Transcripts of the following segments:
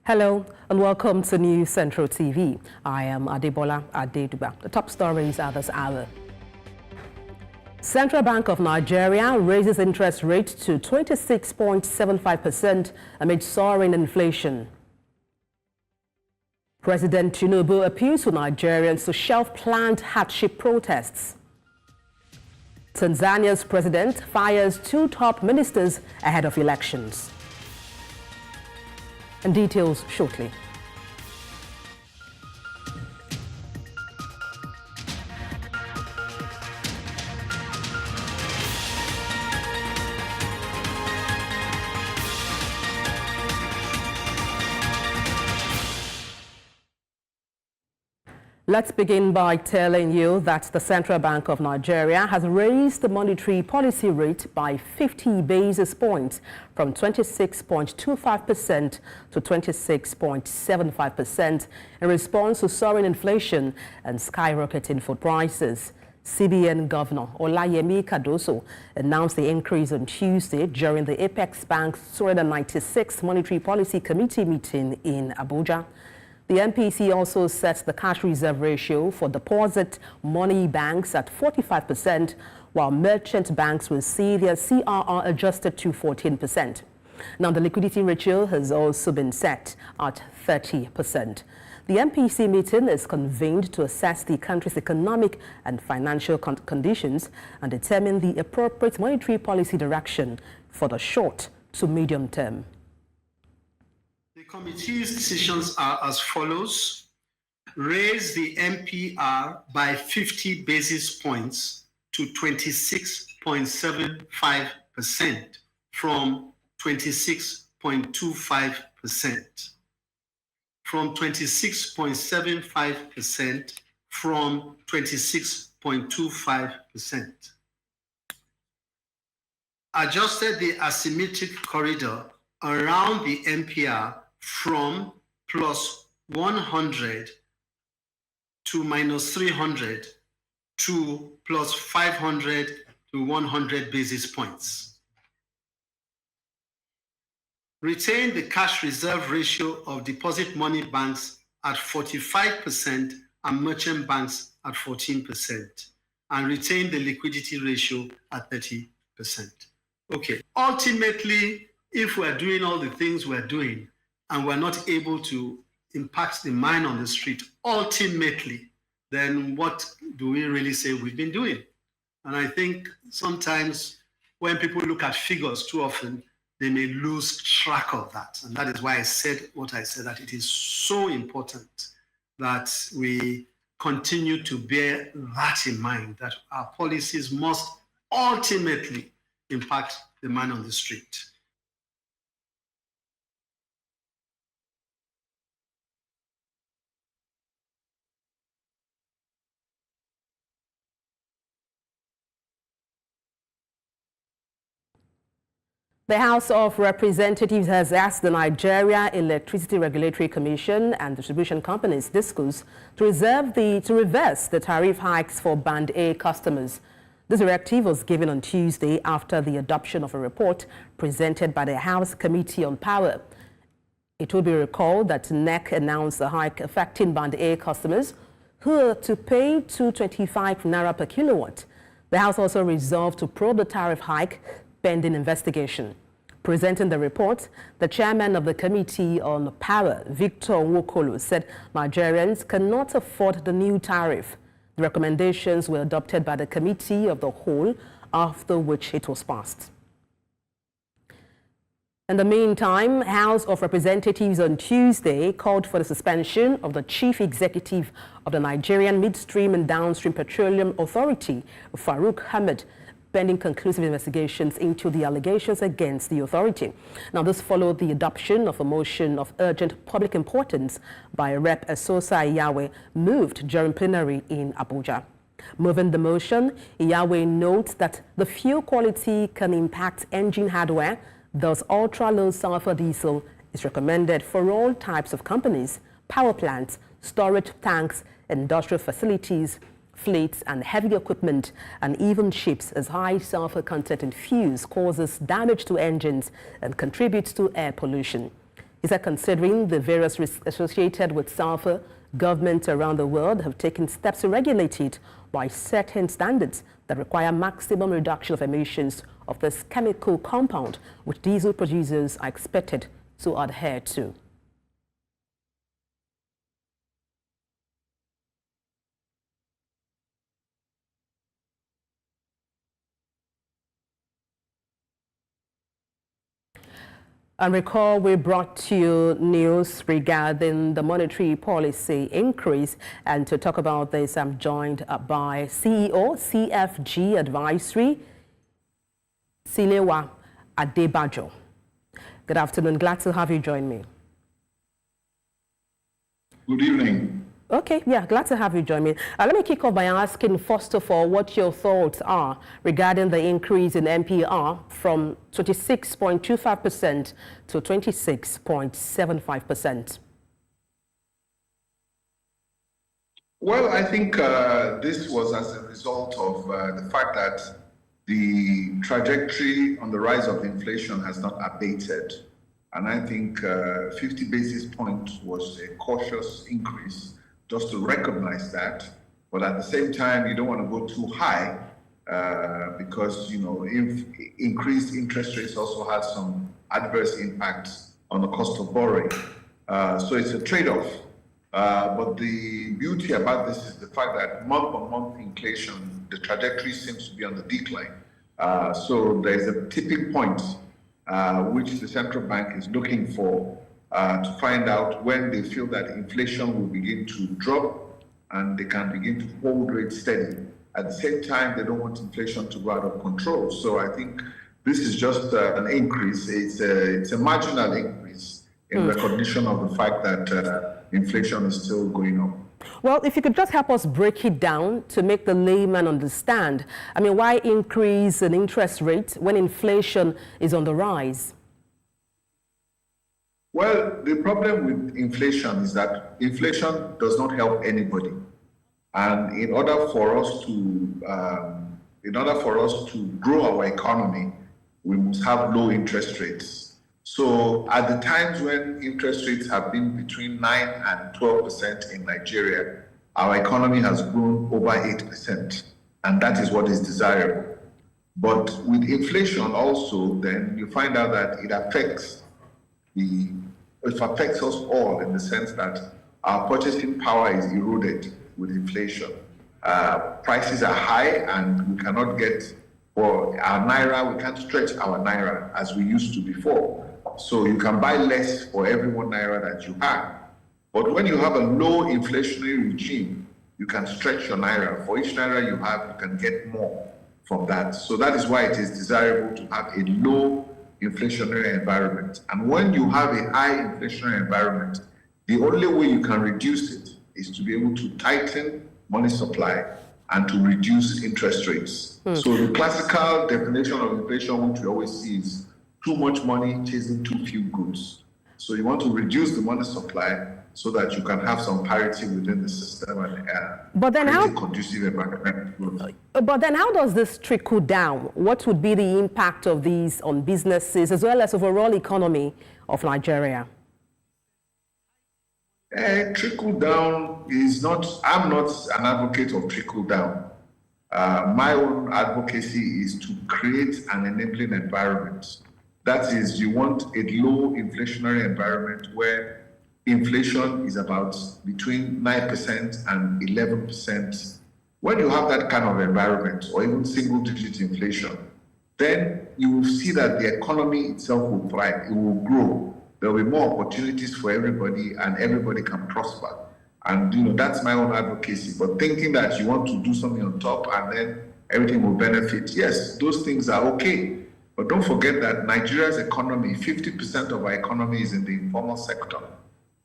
Hello and welcome to News Central TV. I am Adebola Adedugba. The top stories are this hour. Central Bank of Nigeria raises interest rate to 26.75% amid soaring inflation. President Tinubu appeals to Nigerians to shelve planned hardship protests. Tanzania's president fires 2 top ministers ahead of elections. And details shortly. Let's begin by telling you that the Central Bank of Nigeria has raised the monetary policy rate by 50 basis points from 26.25% to 26.75% in response to soaring inflation and skyrocketing food prices. CBN Governor Olayemi Cardoso announced the increase on Tuesday during the Apex Bank's 296th Monetary Policy Committee meeting in Abuja. The MPC also sets the cash reserve ratio for deposit money banks at 45%, while merchant banks will see their CRR adjusted to 14%. Now, the liquidity ratio has also been set at 30%. The MPC meeting is convened to assess the country's economic and financial conditions and determine the appropriate monetary policy direction for the short to medium term. The committee's decisions are as follows. Raise the MPR by 50 basis points to 26.75% from 26.25%. From 26.75% from 26.25%. Adjusted the asymmetric corridor around the MPR from plus 100 to minus 300 to plus 500 to 100 basis points. Retain the cash reserve ratio of deposit money banks at 45% and merchant banks at 14%, and retain the liquidity ratio at 30%. Okay, ultimately, if we're doing all the things we're doing and we're not able to impact the mind on the street, ultimately, then what do we really say we've been doing? And I think sometimes when people look at figures too often, they may lose track of that. And that is why I said what I said, that it is so important that we continue to bear that in mind, that our policies must ultimately impact the man on the street. The House of Representatives has asked the Nigeria Electricity Regulatory Commission and distribution companies DISCOs to reverse the tariff hikes for Band A customers. This directive was given on Tuesday after the adoption of a report presented by the House Committee on Power. It will be recalled that NEC announced a hike affecting Band A customers who are to pay 225 naira per kilowatt. The House also resolved to probe the tariff hike pending investigation. Presenting the report, the chairman of the Committee on Power, Victor Nwokolo, said Nigerians cannot afford the new tariff. The recommendations were adopted by the Committee of the Whole, after which it was passed. In the meantime, House of Representatives on Tuesday called for the suspension of the Chief Executive of the Nigerian Midstream and Downstream Petroleum Authority, Farouk Ahmed, pending conclusive investigations into the allegations against the authority. Now, this followed the adoption of a motion of urgent public importance by Rep. Esosa Iyawe, moved during plenary in Abuja. Moving the motion, Iyawe notes that the fuel quality can impact engine hardware, thus ultra-low sulfur diesel is recommended for all types of companies, power plants, storage tanks, industrial facilities, fleets and heavy equipment, and even ships, as high sulfur content in fuels causes damage to engines and contributes to air pollution. He said considering the various risks associated with sulfur, governments around the world have taken steps to regulate it by setting standards that require maximum reduction of emissions of this chemical compound, which diesel producers are expected to adhere to. And recall, we brought you news regarding the monetary policy increase. And to talk about this, I'm joined by CEO, CFG Advisory, Silewa Adebola. Good afternoon. Glad to have you join me. Good evening. Okay, yeah, glad to have you join me. Let me kick off by asking, first of all, what your thoughts are regarding the increase in MPR from 26.25% to 26.75%. Well, I think this was as a result of the fact that the trajectory on the rise of inflation has not abated. And I think 50 basis points was a cautious increase, just to recognize that. But at the same time, you don't want to go too high because, you know, if increased interest rates also had some adverse impacts on the cost of borrowing. So it's a trade-off. But the beauty about this is the fact that month-on-month inflation, the trajectory seems to be on the decline. So there's a tipping point which the central bank is looking for to find out when they feel that inflation will begin to drop and they can begin to hold rates steady. At the same time, they don't want inflation to go out of control. So I think this is just an increase. It's a marginal increase in recognition of the fact that inflation is still going up. Well, if you could just help us break it down to make the layman understand. I mean, why increase an interest rate when inflation is on the rise? Well, the problem with inflation is that inflation does not help anybody. And in order for us to grow our economy, we must have low interest rates. So at the times when interest rates have been between 9 and 12% in Nigeria, our economy has grown over 8%, and that is what is desirable. But with inflation also, then you find out that it affects us all in the sense that our purchasing power is eroded with inflation. Prices are high and we cannot get, for our naira, we can't stretch our naira as we used to before. So you can buy less for every 1 naira that you have. But when you have a low inflationary regime, you can stretch your naira. For each naira you have, you can get more from that. So that is why it is desirable to have a low inflationary environment. And when you have a high inflationary environment, the only way you can reduce it is to be able to tighten money supply and to reduce interest rates. So the classical definition of inflation, which we always see, is too much money chasing too few goods. So you want to reduce the money supply so that you can have some parity within the system and create a conducive environment. But then how does this trickle down? What would be the impact of these on businesses as well as overall economy of Nigeria? Trickle down is not, I'm not an advocate of trickle down. My own advocacy is to create an enabling environment. That is, you want a low inflationary environment where inflation is about between 9% and 11%. When you have that kind of environment, or even single-digit inflation, then you will see that the economy itself will thrive, it will grow. There will be more opportunities for everybody and everybody can prosper. And you know, that's my own advocacy. But thinking that you want to do something on top and then everything will benefit, yes, those things are okay. But don't forget that Nigeria's economy, 50% of our economy is in the informal sector.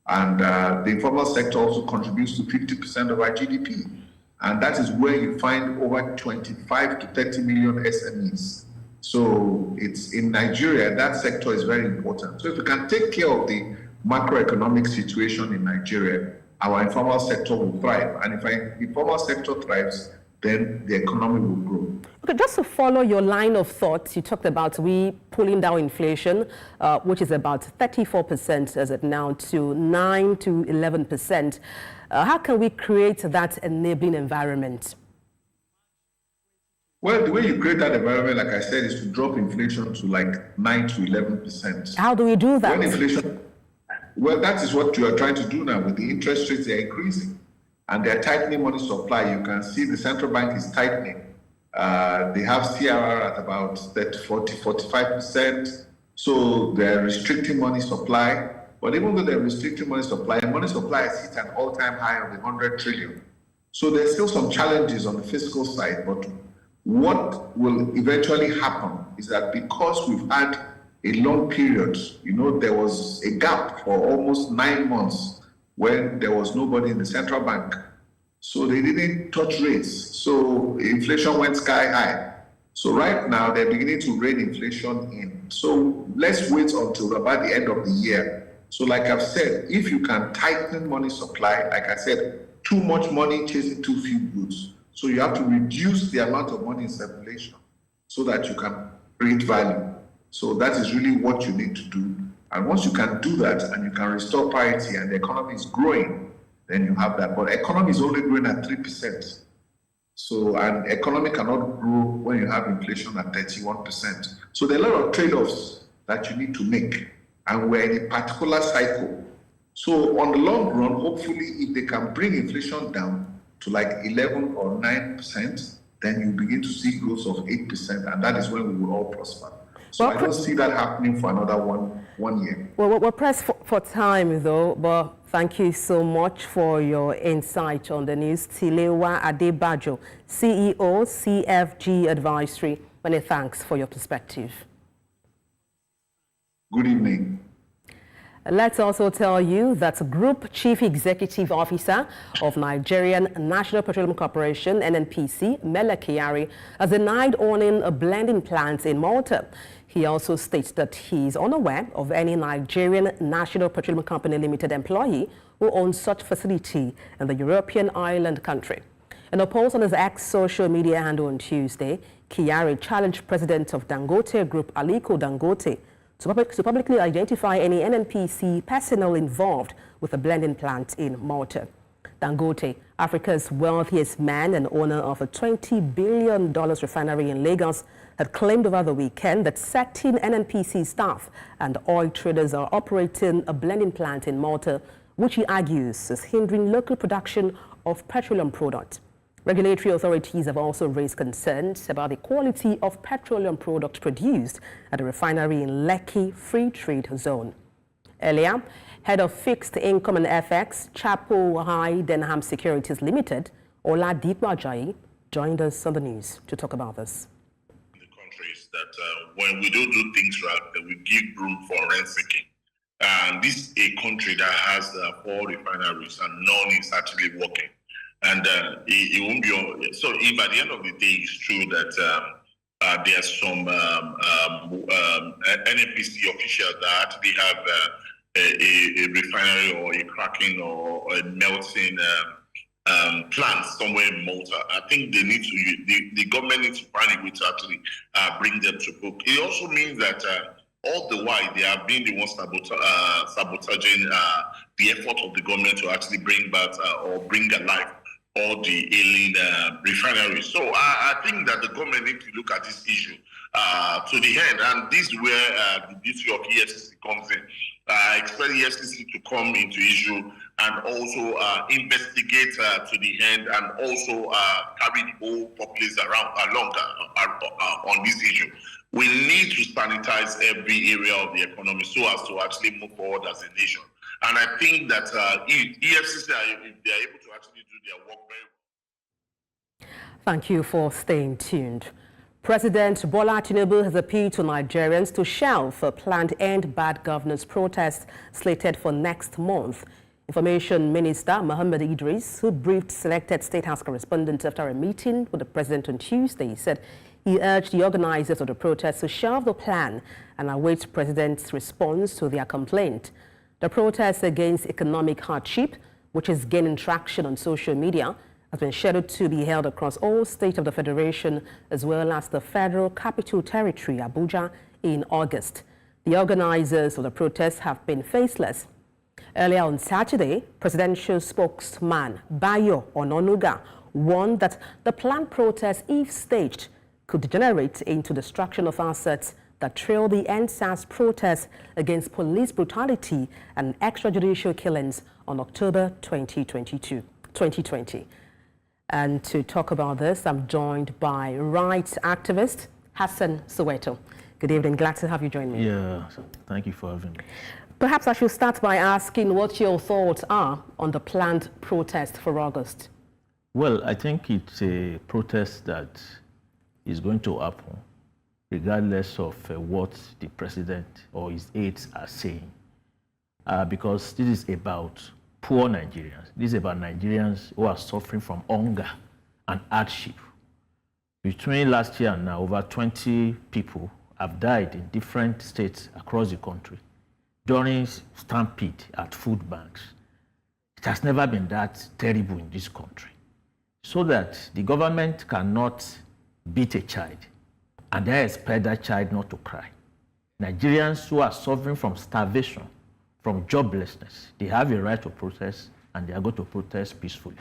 And the informal sector also contributes to 50% of our GDP. And that is where you find over 25 to 30 million SMEs. So it's in Nigeria, that sector is very important. So if we can take care of the macroeconomic situation in Nigeria, our informal sector will thrive. And if our informal sector thrives, then the economy will grow. Okay, just to follow your line of thought, you talked about we pulling down inflation, which is about 34% as of now, to 9 to 11%. How can we create that enabling environment? Well, the way you create that environment, like I said, is to drop inflation to like 9 to 11%. How do we do that? When inflation, well, that is what you are trying to do now with the interest rates. They're increasing and they're tightening money supply. You can see the central bank is tightening. They have CRR at about 45%. So they're restricting money supply. But even though they're restricting money supply has hit an all-time high of 100 trillion. So there's still some challenges on the fiscal side. But what will eventually happen is that because we've had a long period, there was a gap for almost 9 months when there was nobody in the central bank. So they didn't touch rates. So inflation went sky high. So right now they're beginning to rein inflation in. So let's wait until about the end of the year. So like I've said, if you can tighten money supply, like I said, too much money chasing too few goods. So you have to reduce the amount of money in circulation so that you can create value. So that is really what you need to do. And once you can do that and you can restore parity and the economy is growing, then you have that. But economy is only growing at 3%. So, and economy cannot grow when you have inflation at 31%. So there are a lot of trade-offs that you need to make. And we're in a particular cycle. So on the long run, hopefully, if they can bring inflation down to like 11 or 9%, then you begin to see growth of 8%. And that is when we will all prosper. So I don't see that happening for another one year. Well, we're pressed for time, though, but thank you so much for your insight on the news. Tilewa Adebajo, CEO, CFG Advisory. Many thanks for your perspective. Good evening. Let's also tell you that Group Chief Executive Officer of Nigerian National Petroleum Corporation, NNPC, Mele Kyari, has denied owning a blending plant in Malta. He also states that he is unaware of any Nigerian National Petroleum Company Limited employee who owns such facility in the European island country. In a post on his X social media handle on Tuesday, Kyari challenged President of Dangote Group, Aliko Dangote, to publicly identify any NNPC personnel involved with the blending plant in Malta. Dangote, Africa's wealthiest man and owner of a $20 billion refinery in Lagos, had claimed over the weekend that certain NNPC staff and oil traders are operating a blending plant in Malta, which he argues is hindering local production of petroleum products. Regulatory authorities have also raised concerns about the quality of petroleum products produced at a refinery in Lekki Free Trade Zone. Earlier, head of fixed income and FX, Chapel High Denham Securities Limited, Olayemi Cardoso, joined us on the news to talk about this. The country is that when we don't do things right, that we give room for rent seeking. And this is a country that has 4 refineries and none is actually working. And it won't be so. If at the end of the day it's true that there's some NNPC officials that actually have a refinery or a cracking or a melting plant somewhere in Malta, I think they need to. The government needs to find a way to actually bring them to book. It also means that all the while they have been the ones sabotaging the effort of the government to actually bring back or bring alive all the ailing refineries. So I think that the government needs to look at this issue to the end, and this is where the duty of EFCC comes in. I expect EFCC to come into issue and also investigate to the end, and also carry the whole populace along on this issue. We need to sanitize every area of the economy so as to actually move forward as a nation. And I think that if EFCC, if they are able to actually do their work very well. Thank you for staying tuned. President Bola Tinubu has appealed to Nigerians to shelve a planned EndBadGovernance protest slated for next month. Information Minister Mohammed Idris, who briefed selected State House correspondents after a meeting with the President on Tuesday, said he urged the organizers of the protest to shelve the plan and await the President's response to their complaint. The protest against economic hardship, which is gaining traction on social media, has been scheduled to be held across all states of the Federation as well as the Federal Capital Territory, Abuja, in August. The organizers of the protests have been faceless. Earlier on Saturday, presidential spokesman Bayo Ononuga warned that the planned protest, if staged, could degenerate into destruction of assets that trail the NSAS protests against police brutality and extrajudicial killings on October 2020. And to talk about this, I'm joined by rights activist Hassan Soweto. Good evening, glad to have you join me. Yeah, thank you for having me. Perhaps I should start by asking what your thoughts are on the planned protest for August. Well, I think it's a protest that is going to happen regardless of what the president or his aides are saying. Because this is about poor Nigerians. This is about Nigerians who are suffering from hunger and hardship. Between last year and now, over 20 people have died in different states across the country during stampede at food banks. It has never been that terrible in this country. So that the government cannot beat a child and then expect that child not to cry. Nigerians who are suffering from starvation, from joblessness, they have a right to protest and they are going to protest peacefully.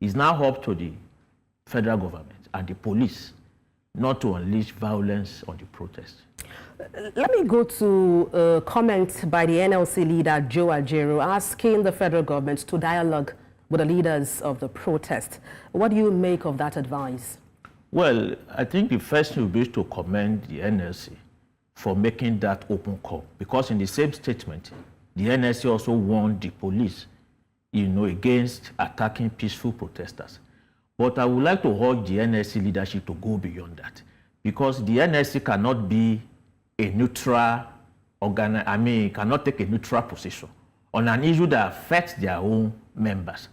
It's now up to the federal government and the police not to unleash violence on the protest. Let me go to a comment by the NLC leader, Joe Ajero, asking the federal government to dialogue with the leaders of the protest. What do you make of that advice? Well, I think the first thing would be to commend the NLC for making that open call, because in the same statement, the NLC also warned the police, against attacking peaceful protesters. But I would like to urge the NLC leadership to go beyond that, because the NLC cannot be a neutral cannot take a neutral position on an issue that affects their own members.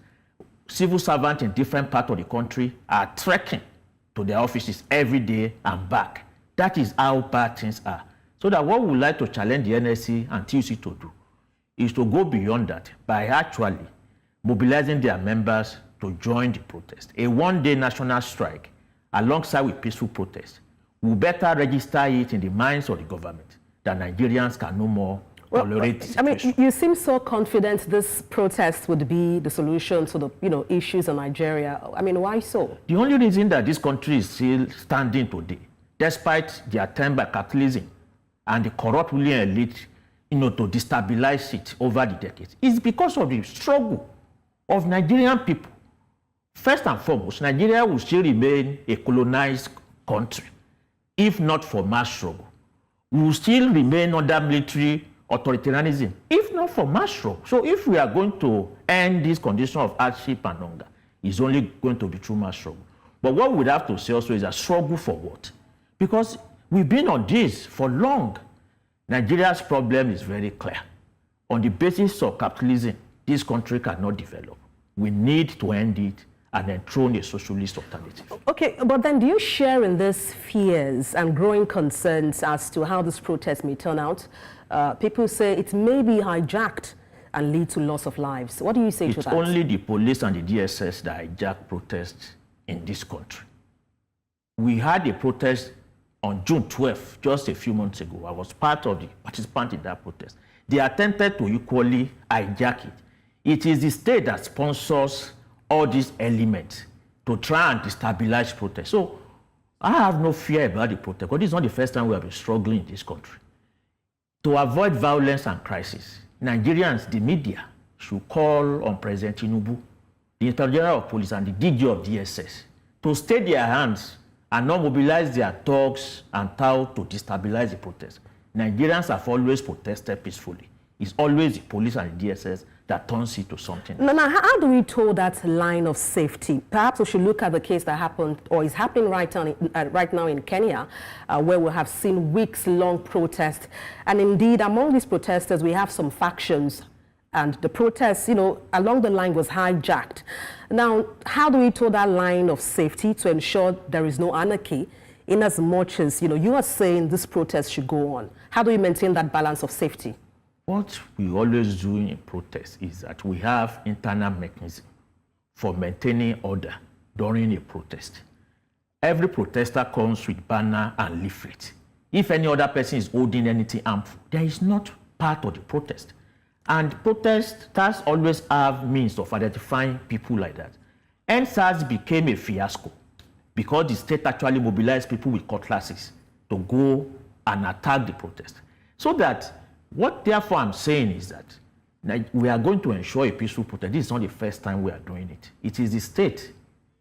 Civil servants in different parts of the country are trekking to their offices every day and back. That is how bad things are. So that what we would like to challenge the NSC and TUC to do is to go beyond that by actually mobilizing their members to join the protest. A one-day national strike alongside with peaceful protest will better register it in the minds of the government that Nigerians can no more tolerate the situation. You seem so confident this protest would be the solution to the issues in Nigeria. Why so? The only reason that this country is still standing today, despite the attempt by capitalism and the corrupt ruling elite, to destabilize it over the decades, is because of the struggle of Nigerian people. First and foremost, Nigeria will still remain a colonized country, if not for mass struggle. We will still remain under military authoritarianism, if not for mass struggle. So if we are going to end this condition of hardship and hunger, it's only going to be through mass struggle. But what we would have to say also is a struggle for what? Because we've been on this for long. Nigeria's problem is very clear. On the basis of capitalism, this country cannot develop. We need to end it and enthrone a socialist alternative. Okay, but then do you share in these fears and growing concerns as to how this protest may turn out? People say it may be hijacked and lead to loss of lives. What do you say to that? It's only the police and the DSS that hijack protests in this country. We had a protest on June 12th, just a few months ago. I was part of the participant in that protest. They attempted to equally hijack it. It is the state that sponsors all these elements to try and destabilize protest. So I have no fear about the protest, because this is not the first time we have been struggling in this country. To avoid violence and crisis, Nigerians, the media, should call on President Tinubu, the Inspector General of Police, and the DG of DSS to stay their hands and not mobilize their thugs and TAO to destabilize the protest. Nigerians have always protested peacefully. It's always the police and the DSS that turns it to something. Now, how do we toe that line of safety? Perhaps we should look at the case that happened or is happening right now in Kenya, where we have seen weeks-long protests. And indeed, among these protesters, we have some factions. And the protest, along the line was hijacked. Now, how do we toe that line of safety to ensure there is no anarchy, in as much as, you are saying this protest should go on? How do we maintain that balance of safety? What we always do in protest is that we have internal mechanism for maintaining order during a protest. Every protester comes with banner and leaflet. If any other person is holding anything harmful, there is not part of the protest. And protesters always have means of identifying people like that. EndSARS became a fiasco because the state actually mobilized people with cutlasses to go and attack the protest. So that, what therefore I'm saying is that we are going to ensure a peaceful protest. This is not the first time we are doing it. It is the state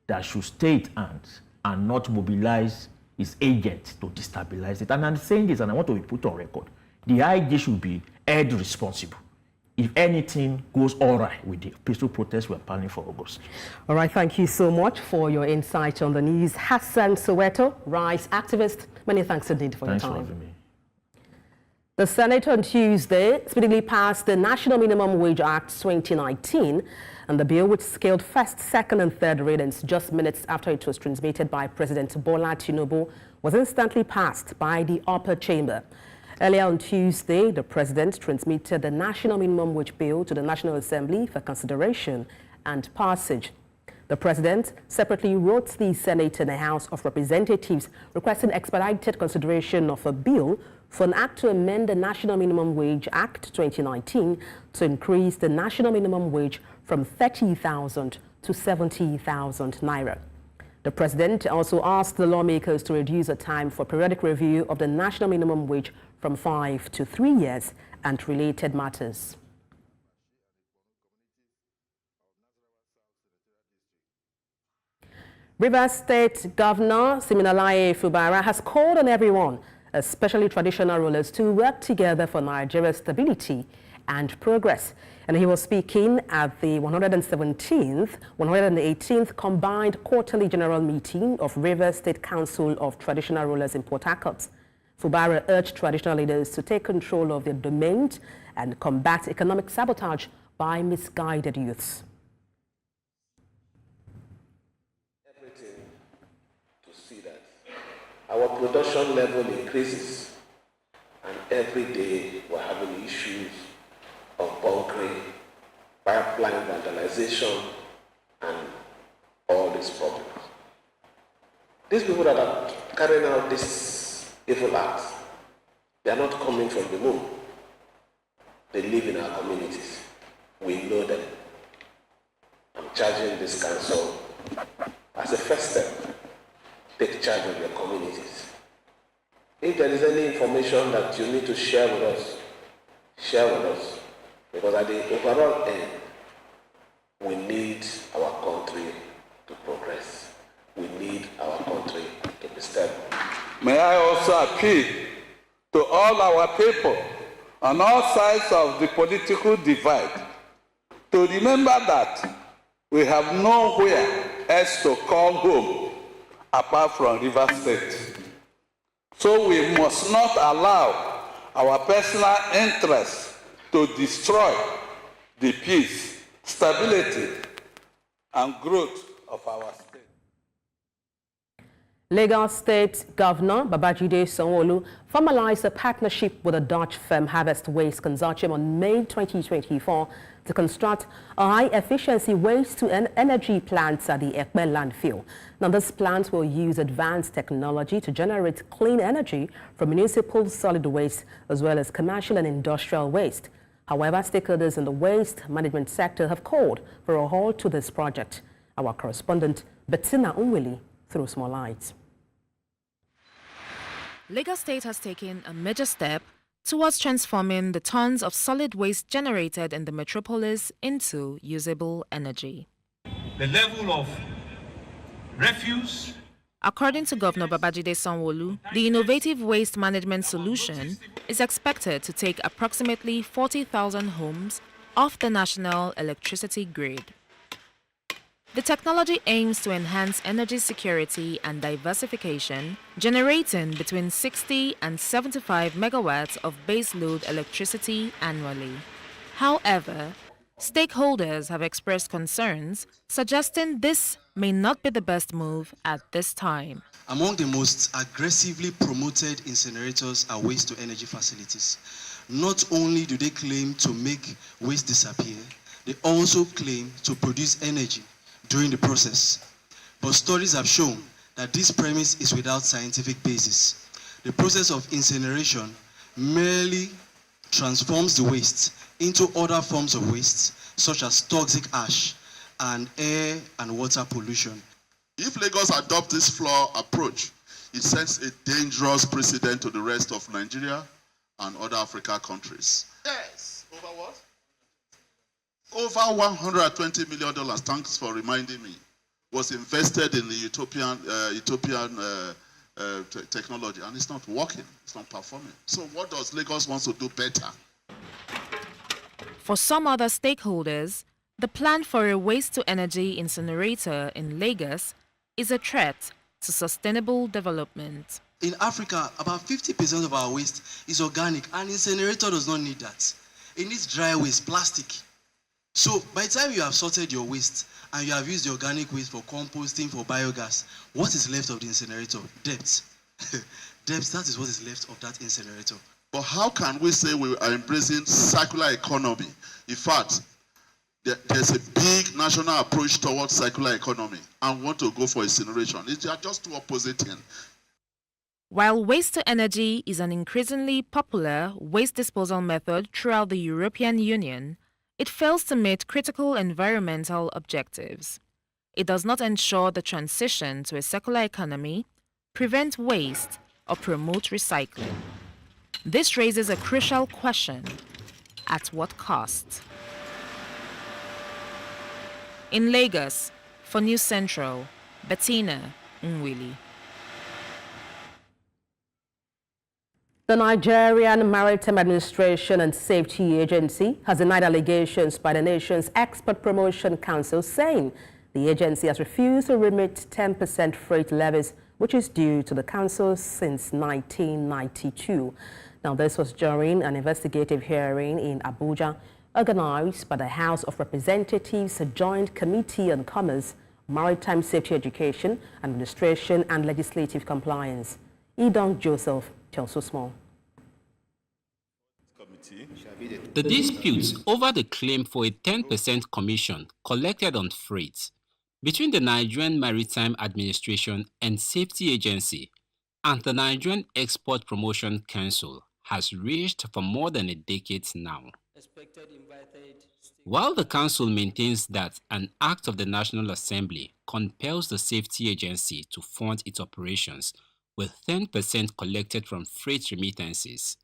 that should stay its hands and not mobilize its agents to destabilize it. And I'm saying this, and I want to be put on record. The IG should be held responsible if anything goes all right with the peaceful protest we're planning for August. All right, thank you so much for your insight on the news. Hassan Soweto, rights activist, many thanks indeed for your time. Thanks for having me. The Senate on Tuesday speedily passed the National Minimum Wage Act 2019, and the bill, which scaled first, second, and third readings just minutes after it was transmitted by President Bola Tinubu, was instantly passed by the upper chamber. Earlier on Tuesday, the President transmitted the National Minimum Wage Bill to the National Assembly for consideration and passage. The President separately wrote the Senate and the House of Representatives requesting expedited consideration of a bill for an act to amend the National Minimum Wage Act 2019 to increase the national minimum wage from 30,000 to 70,000 naira. The President also asked the lawmakers to reduce the time for periodic review of the national minimum wage from 5 to 3 years and related matters. Rivers State Governor Siminalayi Fubara has called on everyone, especially traditional rulers, to work together for Nigeria's stability and progress. And he was speaking at the 118th Combined Quarterly General Meeting of Rivers State Council of Traditional Rulers in Port Harcourt. Fubara urged traditional leaders to take control of their domains and combat economic sabotage by misguided youths. Everything to see that our production level increases, and every day we're having issues of bunkering, pipeline vandalization, and all these problems. These people that are carrying out this evil acts, they are not coming from the moon. They live in our communities. We know them. I'm charging this council as a first step. Take charge of your communities. If there is any information that you need to share with us, share with us. Because at the overall end, we need our country to progress. We need our country to be stable. May I also appeal to all our people on all sides of the political divide to remember that we have nowhere else to call home apart from Rivers State. So we must not allow our personal interests to destroy the peace, stability, and growth of our state. Lagos State Governor Babajide Sanwo-Olu formalized a partnership with the Dutch firm Harvest Waste Consortium on May 2024 to construct a high-efficiency waste-to-energy plant at the Ekpe landfill. Now, this plant will use advanced technology to generate clean energy from municipal solid waste as well as commercial and industrial waste. However, stakeholders in the waste management sector have called for a halt to this project. Our correspondent Bettina Unwili throws more light. Lagos State has taken a major step towards transforming the tons of solid waste generated in the metropolis into usable energy. The level of refuse. According to Governor Babajide Sanwo-Olu, the innovative waste management solution is expected to take approximately 40,000 homes off the national electricity grid. The technology aims to enhance energy security and diversification, generating between 60 and 75 megawatts of baseload electricity annually. However, stakeholders have expressed concerns, suggesting this may not be the best move at this time. Among the most aggressively promoted incinerators are waste-to-energy facilities. Not only do they claim to make waste disappear, they also claim to produce energy during the process. but studies have shown that this premise is without scientific basis. The process of incineration merely transforms the waste into other forms of waste, such as toxic ash and air and water pollution. If Lagos adopts this flawed approach, it sets a dangerous precedent to the rest of Nigeria and other African countries. Yes, over what? Over $120 million, thanks for reminding me, was invested in the Ethiopian technology, and it's not working, it's not performing. So what does Lagos want to do better? For some other stakeholders, the plan for a waste-to-energy incinerator in Lagos is a threat to sustainable development. In Africa, about 50% of our waste is organic, and incinerator does not need that. It needs dry waste, plastic. So by the time you have sorted your waste and you have used the organic waste for composting, for biogas, what is left of the incinerator? Debt. Debt, that is what is left of that incinerator. But how can we say we are embracing circular economy? In fact, there's a big national approach towards circular economy and want to go for incineration. They are just two opposite things. While waste-to-energy is an increasingly popular waste disposal method throughout the European Union, it fails to meet critical environmental objectives. It does not ensure the transition to a circular economy, prevent waste, or promote recycling. This raises a crucial question: at what cost? In Lagos, for News Central, Bettina Nwili. The Nigerian Maritime Administration and Safety Agency has denied allegations by the nation's Export Promotion Council, saying the agency has refused to remit 10% freight levies, which is due to the council since 1992. Now, this was during an investigative hearing in Abuja, organized by the House of Representatives Joint Committee on Commerce, Maritime Safety Education, Administration and Legislative Compliance. Idong Joseph tells us more. The disputes over the claim for a 10% commission collected on freight between the Nigerian Maritime Administration and Safety Agency and the Nigerian Export Promotion Council has raged for more than a decade now. While the council maintains that an act of the National Assembly compels the Safety Agency to fund its operations with 10% collected from freight remittances,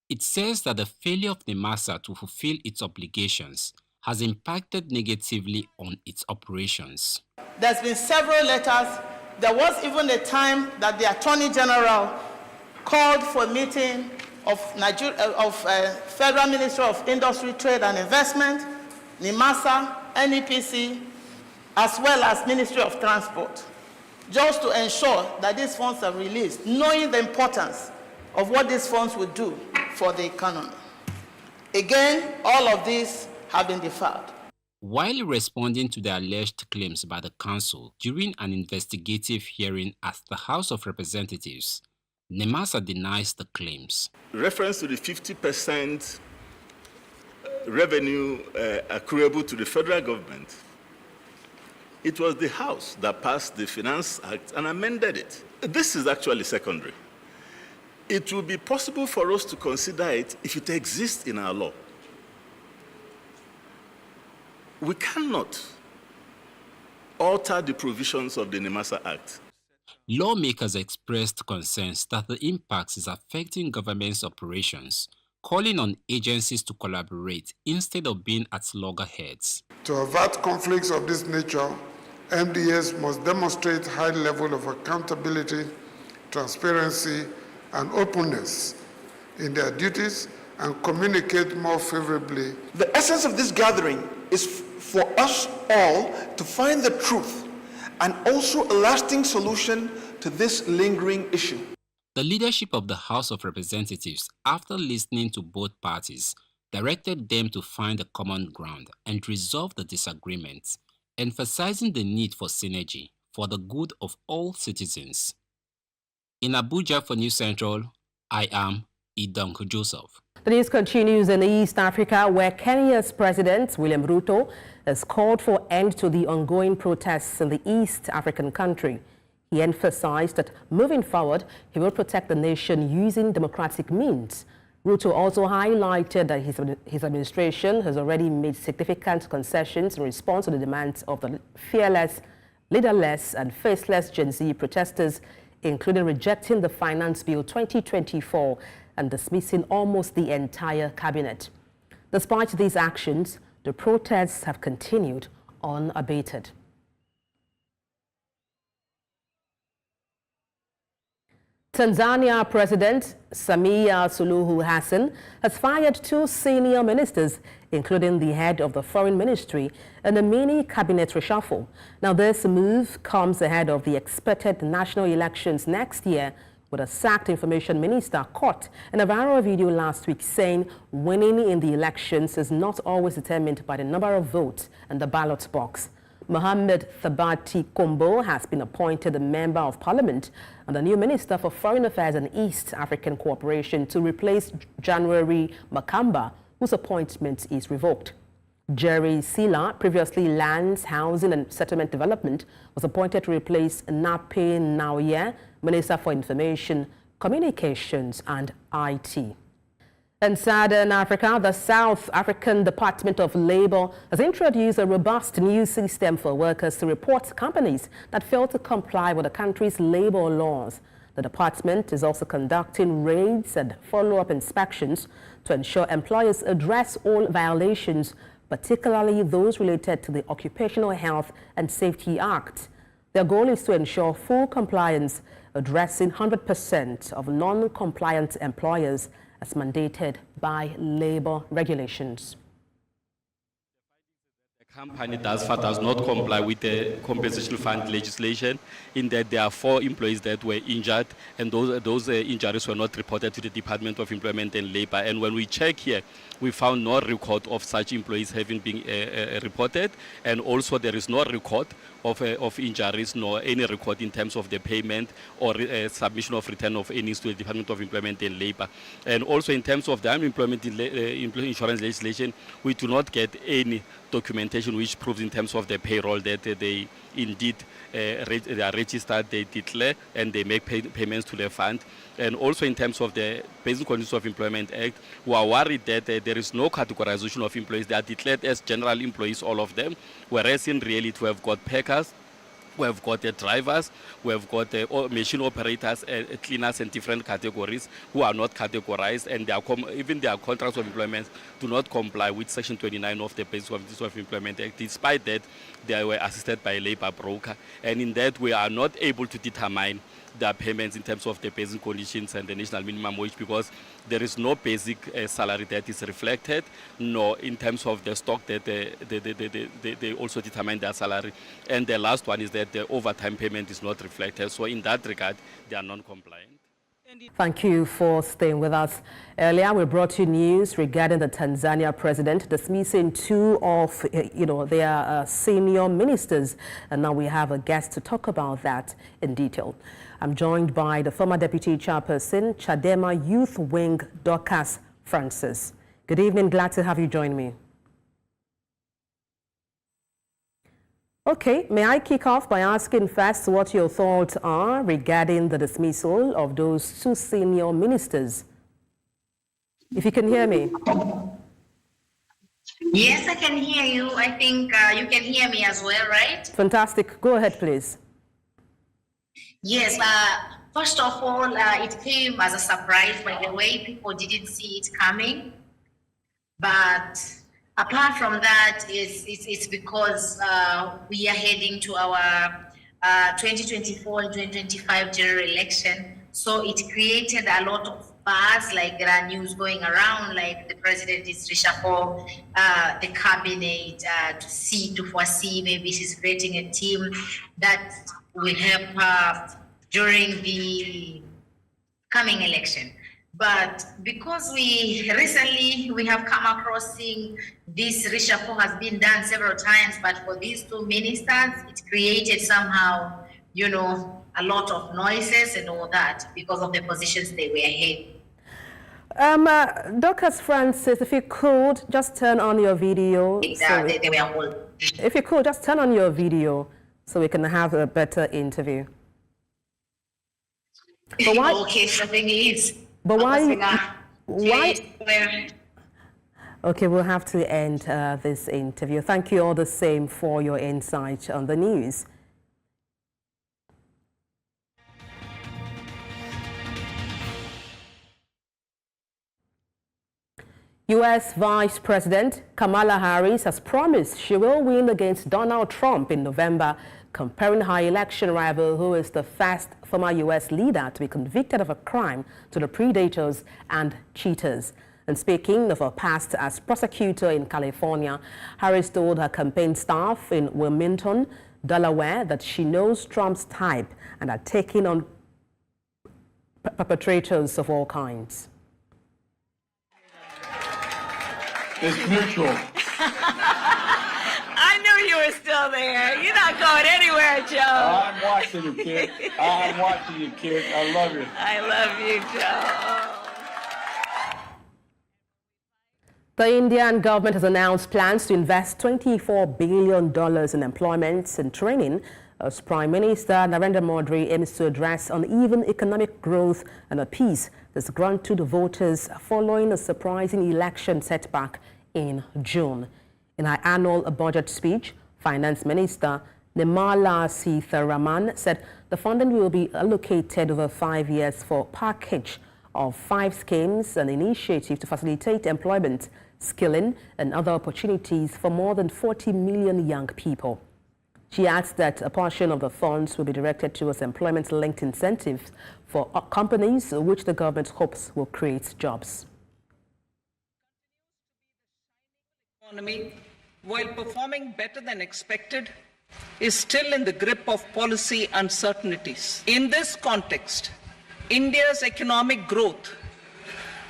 it says that the failure of NIMASA to fulfill its obligations has impacted negatively on its operations. There's been several letters. There was even a time that the Attorney General called for a meeting of Federal Ministry of Industry, Trade and Investment, NIMASA, NEPC, as well as Ministry of Transport, just to ensure that these funds are released, knowing the importance of what these funds would do for the economy. Again, all of these have been deferred. While responding to the alleged claims by the council during an investigative hearing at the House of Representatives, NIMASA denies the claims. Reference to the 50% revenue accruable to the federal government, it was the House that passed the Finance Act and amended it. This is actually secondary. It will be possible for us to consider it if it exists in our law. We cannot alter the provisions of the NIMASA Act. Lawmakers expressed concerns that the impact is affecting government's operations, calling on agencies to collaborate instead of being at loggerheads. To avert conflicts of this nature, MDS must demonstrate high level of accountability, transparency, and openness in their duties and communicate more favorably. The essence of this gathering is for us all to find the truth and also a lasting solution to this lingering issue. The leadership of the House of Representatives, after listening to both parties, directed them to find a common ground and resolve the disagreements, emphasizing the need for synergy for the good of all citizens. In Abuja for News Central, I am Idong Joseph. The news continues in East Africa, where Kenya's President William Ruto has called for end to the ongoing protests in the East African country. He emphasized that moving forward, he will protect the nation using democratic means. Ruto also highlighted that his administration has already made significant concessions in response to the demands of the fearless, leaderless and faceless Gen Z protesters, including rejecting the Finance Bill 2024 and dismissing almost the entire cabinet. Despite these actions, the protests have continued unabated. Tanzania President Samia Suluhu Hassan has fired 2 senior ministers, including the head of the Foreign Ministry, and a mini cabinet reshuffle. Now, this move comes ahead of the expected national elections next year, with a sacked information minister caught in a viral video last week saying winning in the elections is not always determined by the number of votes in the ballot box. Mohammed Thabati Kombo has been appointed a member of parliament and the new Minister for Foreign Affairs and East African Cooperation to replace January Makamba, whose appointment is revoked. Jerry Sila, previously Lands, Housing and Settlement Development, was appointed to replace Nape Nauye, Minister for Information, Communications and IT. In Southern Africa, the South African Department of Labour has introduced a robust new system for workers to report companies that fail to comply with the country's labour laws. The department is also conducting raids and follow-up inspections to ensure employers address all violations, particularly those related to the Occupational Health and Safety Act. Their goal is to ensure full compliance, addressing 100% of non-compliant employers as mandated by labour regulations. Company does not comply with the compensation fund legislation, in that there are 4 employees that were injured, and those injuries were not reported to the Department of Employment and Labour. And when we check here, we found no record of such employees having been reported, and also there is no record of injuries, nor any record in terms of the payment or submission of return of earnings to the Department of Employment and Labour. And also in terms of the unemployment insurance legislation, we do not get any documentation which proves in terms of the payroll that they indeed they are registered, they declare, and they make payments to the fund. And also in terms of the Basic Conditions of Employment Act, we are worried that there is no categorization of employees. They are declared as general employees, all of them, whereas in reality we have got packers, we have got the drivers, we have got the machine operators, cleaners, and different categories who are not categorized, and even their contracts of employment do not comply with Section 29 of the Basic Conditions of Employment Act. Despite that, they were assisted by a labor broker, and in that we are not able to determine their payments in terms of the basic conditions and the national minimum wage, because there is no basic salary that is reflected, nor in terms of the stock that they also determine their salary. And the last one is that the overtime payment is not reflected. So in that regard, they are non-compliant. Thank you for staying with us. Earlier, we brought you news regarding the Tanzania president dismissing 2 of their senior ministers, and now we have a guest to talk about that in detail. I'm joined by the former deputy chairperson, Chadema Youth Wing, Dorcas Francis. Good evening. Glad to have you join me. Okay, may I kick off by asking first what your thoughts are regarding the dismissal of those 2 senior ministers? If you can hear me. Yes, I can hear you. I think you can hear me as well, right? Fantastic. Go ahead, please. Yes, first of all, it came as a surprise, by the way. People didn't see it coming. But apart from that, it's because we are heading to our 2024 and 2025 general election. So it created a lot of buzz, like there are news going around, like the president is reshuffle the cabinet to foresee, maybe she's creating a team that will help during the coming election. But because we recently have come across seeing this reshuffle has been done several times, but for these 2 ministers, it created somehow, a lot of noises and all that because of the positions they were in. Dorcas Francis, if you could just turn on your video. If you could just turn on your video so we can have a better interview. But why? Okay, so thing is. But why? Okay, we'll have to end this interview. Thank you all the same for your insight on the news. U.S. Vice President Kamala Harris has promised she will win against Donald Trump in November, comparing her election rival, who is the first former U.S. leader to be convicted of a crime, to the predators and cheaters. And speaking of her past as prosecutor in California, Harris told her campaign staff in Wilmington, Delaware, that she knows Trump's type and are taking on perpetrators of all kinds. It's mutual. I knew you were still there. You're not going anywhere, Joe. I'm watching you, kid. I'm watching you, kid. I love you. I love you, Joe. The Indian government has announced plans to invest $24 billion in employment and training as Prime Minister Narendra Modi aims to address uneven economic growth and appease this grant to the voters following a surprising election setback in June. In her annual budget speech, Finance Minister Nirmala Sitharaman said the funding will be allocated over 5 years for a package of 5 schemes and initiatives to facilitate employment, skilling and other opportunities for more than 40 million young people. She adds that a portion of the funds will be directed towards employment-linked incentives for companies, which the government hopes will create jobs. Economy, while performing better than expected, is still in the grip of policy uncertainties. In this context, India's economic growth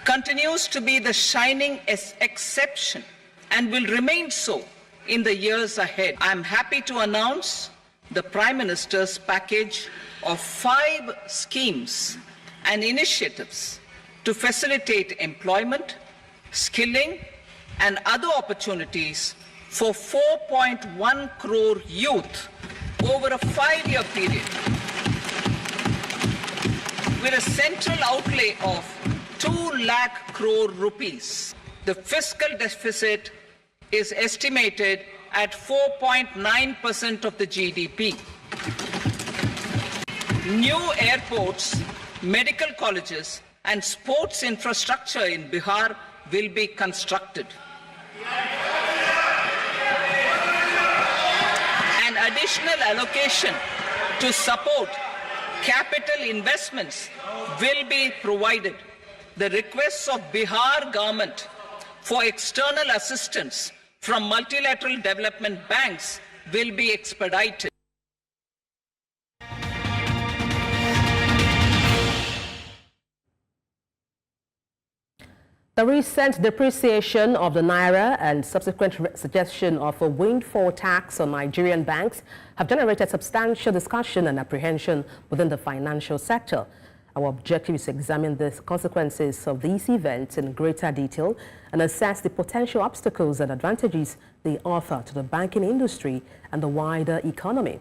continues to be the shining exception and will remain so in the years ahead. I'm happy to announce the Prime Minister's package of 5 schemes and initiatives to facilitate employment, skilling, and other opportunities for 4.1 crore youth over a 5-year period, with a central outlay of 2 lakh crore rupees. The fiscal deficit is estimated at 4.9% of the GDP. New airports, medical colleges, and sports infrastructure in Bihar will be constructed. An additional allocation to support capital investments will be provided. The requests of Bihar government for external assistance from multilateral development banks will be expedited. The recent depreciation of the naira and subsequent suggestion of a windfall tax on Nigerian banks have generated substantial discussion and apprehension within the financial sector. Our objective is to examine the consequences of these events in greater detail and assess the potential obstacles and advantages they offer to the banking industry and the wider economy.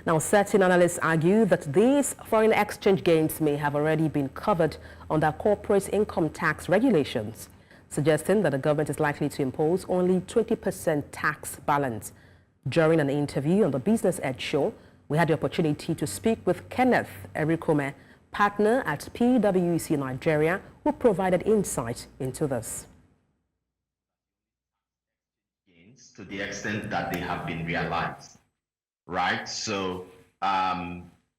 Now, certain analysts argue that these foreign exchange gains may have already been covered under corporate income tax regulations, suggesting that the government is likely to impose only 20% tax balance. During an interview on the Business Edge show, we had the opportunity to speak with Kenneth Erikome, partner at PwC Nigeria, who provided insight into this. Gains to the extent that they have been realized. Right, so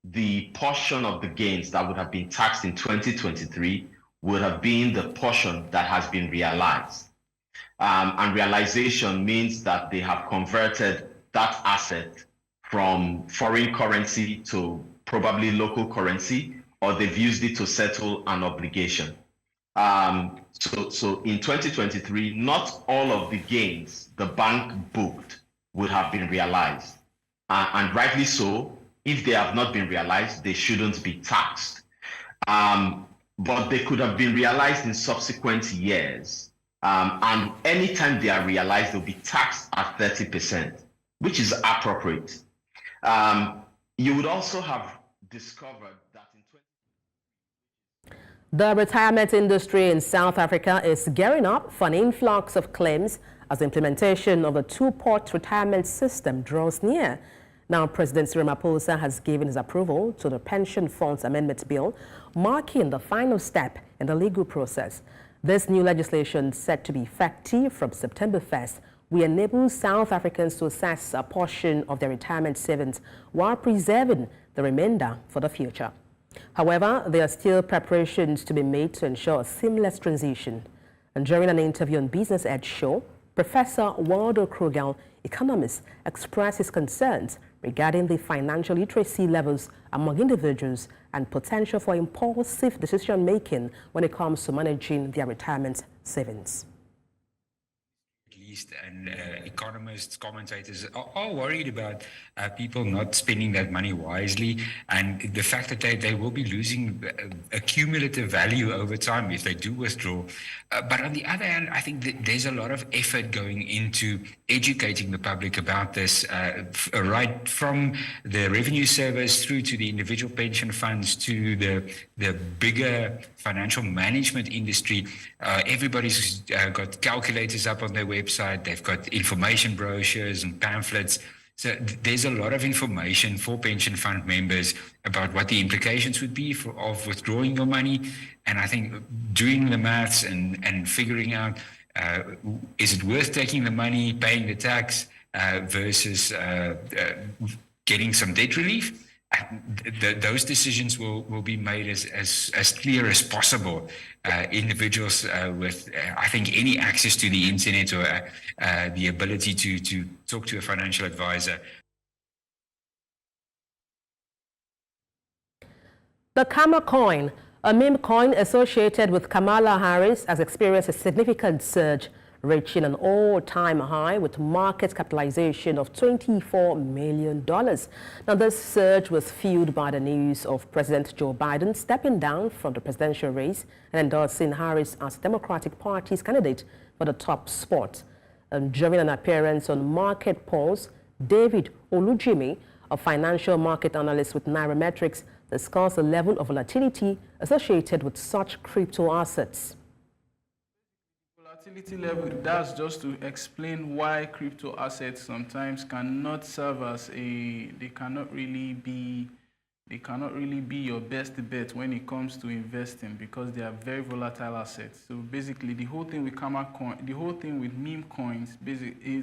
the portion of the gains that would have been taxed in 2023 would have been the portion that has been realized. And realization means that they have converted that asset from foreign currency to probably local currency, or they've used it to settle an obligation. So in 2023, not all of the gains the bank booked would have been realized. And rightly so, if they have not been realized, they shouldn't be taxed. but they could have been realized in subsequent years. And anytime they are realized, they'll be taxed at 30%, which is appropriate. You would also have discovered that in the retirement industry in South Africa is gearing up for an influx of claims as the implementation of the two-pot retirement system draws near. Now, President Cyril Ramaphosa has given his approval to the Pension Funds Amendment Bill, marking the final step in the legal process. This new legislation, set to be effective from September 1st, will enable South Africans to assess a portion of their retirement savings while preserving the remainder for the future. However, there are still preparations to be made to ensure a seamless transition. And during an interview on Business Edge Show, Professor Waldo Krugel, economist, expressed his concerns regarding the financial literacy levels among individuals and potential for impulsive decision-making when it comes to managing their retirement savings. And economists, commentators are worried about people not spending that money wisely, and the fact that they will be losing accumulative value over time if they do withdraw. But on the other hand, I think that there's a lot of effort going into educating the public about this, right from the revenue service through to the individual pension funds to the bigger financial management industry. Everybody's got calculators up on their website. They've got information brochures and pamphlets. So there's a lot of information for pension fund members about what the implications would be of withdrawing your money. And I think doing the maths and figuring out, is it worth taking the money, paying the tax versus getting some debt relief? Those decisions will be made as clear as possible. Individuals with, I think, any access to the internet or the ability to talk to a financial advisor. The Kama coin, a meme coin associated with Kamala Harris, has experienced a significant surge, reaching an all-time high with market capitalization of $24 million. Now, this surge was fueled by the news of President Joe Biden stepping down from the presidential race and endorsing Harris as Democratic Party's candidate for the top spot. During an appearance on Market Pulse, David Olujimi, a financial market analyst with Nairametrics, discussed the level of volatility associated with such crypto assets. Volatility level, that's just to explain why crypto assets sometimes cannot serve as they cannot really be your best bet when it comes to investing, because they are very volatile assets. So basically, the whole thing with Kama coin, the whole thing with meme coins, basically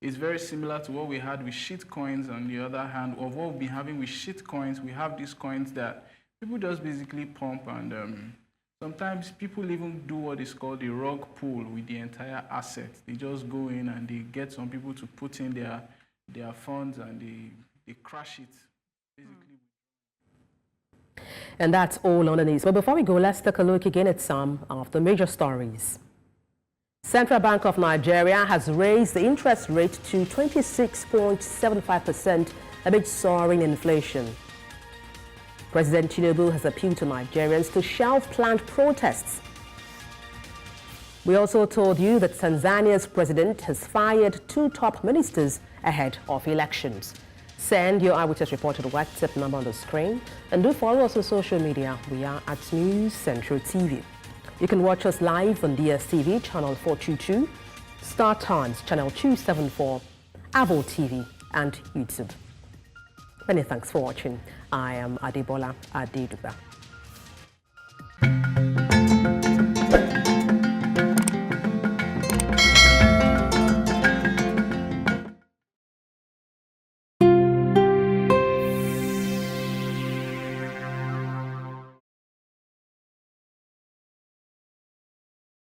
it's very similar to what we had with shit coins. On the other hand, of what we've been having with shit coins, we have these coins that people just basically pump, and sometimes people even do what is called a rug pull with the entire asset. They just go in and they get some people to put in their funds, and they crash it, basically. And that's all on the news. But before we go, let's take a look again at some of the major stories. Central Bank of Nigeria has raised the interest rate to 26.75% amid soaring inflation. President Tinubu has appealed to Nigerians to shelve planned protests. We also told you that Tanzania's president has fired 2 top ministers ahead of elections. Send your eyewitness report to the WhatsApp number on the screen, and do follow us on social media. We are at News Central TV. You can watch us live on DSTV channel 422, Star Times channel 274, Avo TV, and YouTube. Many thanks for watching. I am Adebola Adedugba.